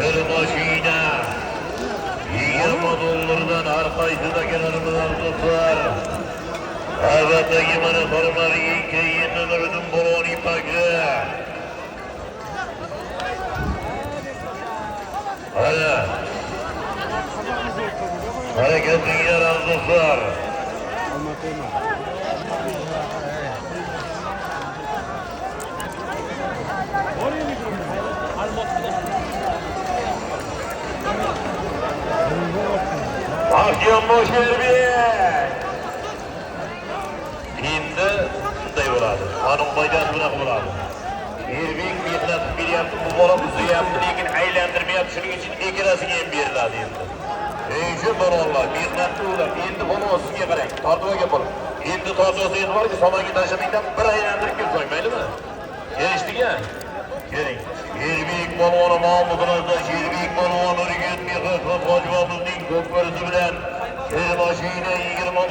Bir mashina 20 dollardan har qaysida kelarimiz dostlar. Navbatdagi mana so'rovlarning keyin Nuriddin Bolon ipagi. Hadi. Hareket qiling dostlar. Aksiyon Boşerbek. Endi shunday bo'ladi. Qonun qoidasi bunaqa bo'ladi. Erbek mehnat beryapti, bu bola uzyapti, lekin aylantirmayapti. Shuning uchun ekrasiga ham beriladi endi. Shu bolalar mehnatni ular endi buni sizga qarang. Tortib bo'lib. Endi tortsangiz borki, somonga tashlamaydan bir aylantirib kelsang, maylimi? Kelishdiki? Keling. Erbek polvoni Mahmudovda Erbek polvoni Urgut mehnat va hojibimizning ko'pirisi bilan mashina 20